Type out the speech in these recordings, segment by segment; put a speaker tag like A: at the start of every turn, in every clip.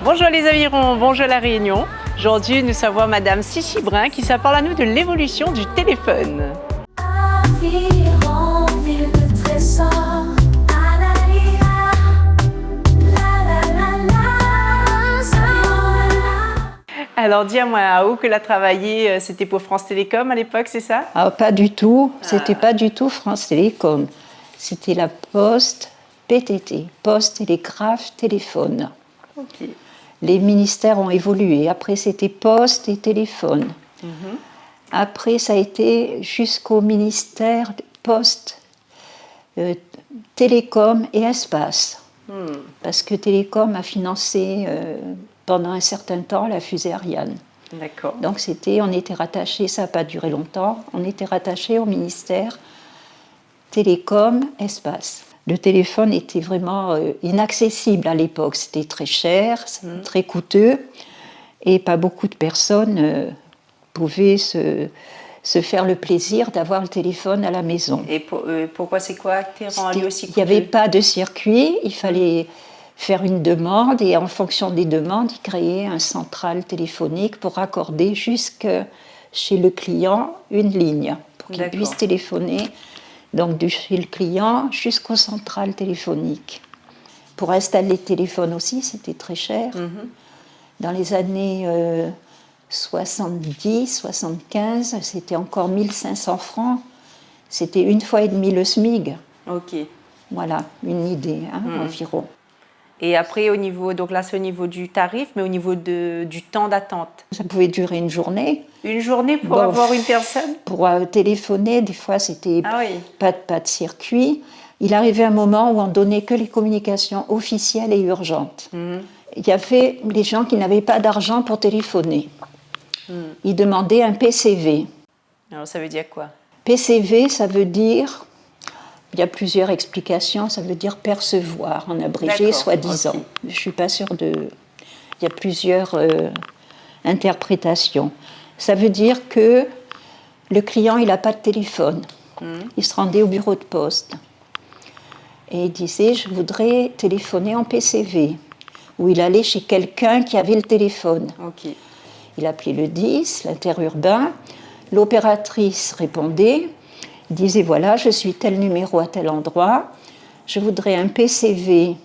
A: Bonjour les avirons, bonjour la Réunion. Aujourd'hui, nous savons Madame Sissi Brun qui parle à nous de l'évolution du téléphone.
B: Aviron, ville de trésor.
A: Alors dis-moi, où que l'a travaillé, c'était pour France Télécom à l'époque, c'est ça?
C: Ah, pas du tout, c'était pas du tout France Télécom. C'était la Poste PTT, Poste Télégraphe Téléphone.
A: Ok.
C: Les ministères ont évolué. Après, c'était Poste et Téléphone. Après, ça a été jusqu'au ministère Poste, Télécom et Espace. Parce que Télécom a financé pendant un certain temps la fusée Ariane.
A: D'accord.
C: Donc on était rattaché, ça n'a pas duré longtemps, on était rattaché au ministère Télécom Espace. Le téléphone était vraiment inaccessible à l'époque, c'était très cher, très coûteux, et pas beaucoup de personnes pouvaient se faire le plaisir d'avoir le téléphone à la maison.
A: Et pourquoi c'est quoi qui rend lui aussi
C: Il n'y avait pas de circuit, il fallait faire une demande, et en fonction des demandes, il créait un central téléphonique pour raccorder jusque chez le client une ligne, pour qu'il puisse téléphoner donc chez le client jusqu'au central téléphonique. Pour installer le téléphone aussi, c'était très cher. Dans les années 70, 75, c'était encore 1500 francs. C'était 1,5 fois le SMIC.
A: Ok.
C: Voilà, une idée environ.
A: Et après, au niveau, donc là c'est au niveau du tarif, mais au niveau du temps d'attente.
C: Ça pouvait durer une journée.
A: Une journée pour avoir une personne?
C: Pour téléphoner, des fois c'était pas de circuit. Il arrivait un moment où on donnait que les communications officielles et urgentes. Il y avait les gens qui n'avaient pas d'argent pour téléphoner. Ils demandaient un PCV.
A: Alors ça veut dire quoi? PCV,
C: ça veut dire... Il y a plusieurs explications, ça veut dire percevoir, en abrégé, soi-disant. Okay. Je ne suis pas sûre de... Il y a plusieurs interprétations. Ça veut dire que le client, il n'a pas de téléphone. Il se rendait au bureau de poste. Et il disait, je voudrais téléphoner en PCV. Ou il allait chez quelqu'un qui avait le téléphone.
A: Okay.
C: Il appelait le 10, l'interurbain. L'opératrice répondait... Il disait, voilà, je suis tel numéro à tel endroit, je voudrais un PCV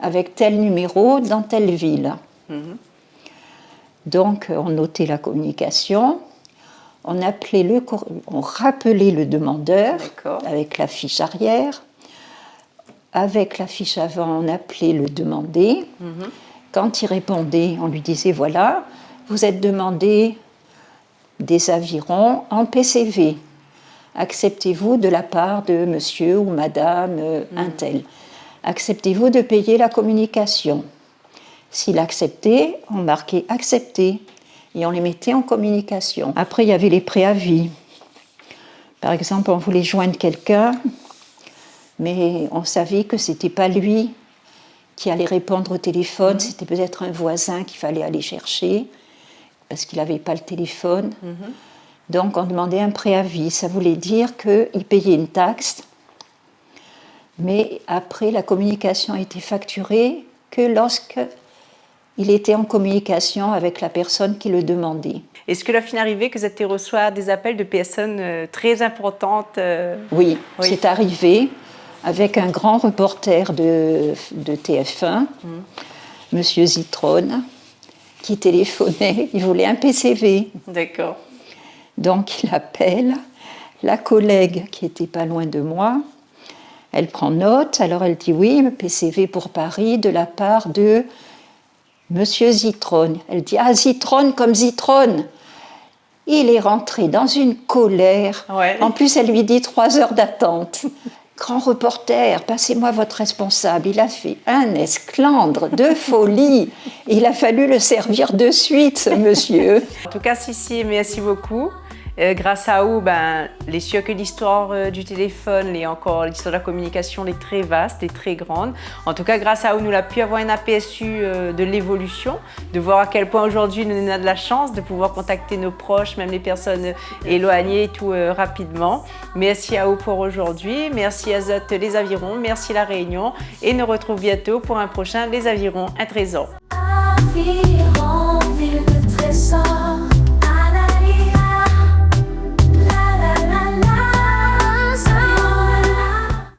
C: avec tel numéro dans telle ville. Donc, on notait la communication, on rappelait le demandeur avec la fiche arrière, avec la fiche avant, on appelait le demandé. Quand il répondait, on lui disait, voilà, vous êtes demandé des avirons en PCV. Acceptez-vous de la part de monsieur ou madame un tel, acceptez-vous de payer la communication? S'il acceptait, on marquait accepter et on les mettait en communication. Après, il y avait les préavis. Par exemple, on voulait joindre quelqu'un, mais on savait que ce n'était pas lui qui allait répondre au téléphone, c'était peut-être un voisin qu'il fallait aller chercher parce qu'il n'avait pas le téléphone. Donc, on demandait un préavis. Ça voulait dire qu'il payait une taxe, mais après, la communication a été facturée que lorsqu'il était en communication avec la personne qui le demandait.
A: Est-ce que la fin arrivée que vous avez reçu des appels de personnes très importantes?
C: Oui, c'est arrivé avec un grand reporter de TF1, Monsieur Zitron, qui téléphonait, il voulait un PCV.
A: D'accord.
C: Donc il appelle la collègue qui était pas loin de moi, elle prend note, alors elle dit oui, PCV pour Paris de la part de Monsieur Zitron. Elle dit Zitron comme Zitron. Il est rentré dans une colère. En plus elle lui dit 3 heures d'attente. Grand reporter, passez-moi votre responsable. Il a fait un esclandre de folie. Il a fallu le servir de suite, ce monsieur.
A: En tout cas, Sissi, merci beaucoup. Grâce à vous, les sûr que l'histoire du téléphone et encore l'histoire de la communication est très vaste et très grande. En tout cas, grâce à vous, nous avons pu avoir un aperçu de l'évolution, de voir à quel point aujourd'hui nous avons de la chance de pouvoir contacter nos proches, même les personnes éloignées et tout rapidement. Merci à vous pour aujourd'hui, merci à Zot les Avirons, merci la Réunion et nous retrouvons bientôt pour un prochain Les Avirons, un trésor.
B: environ.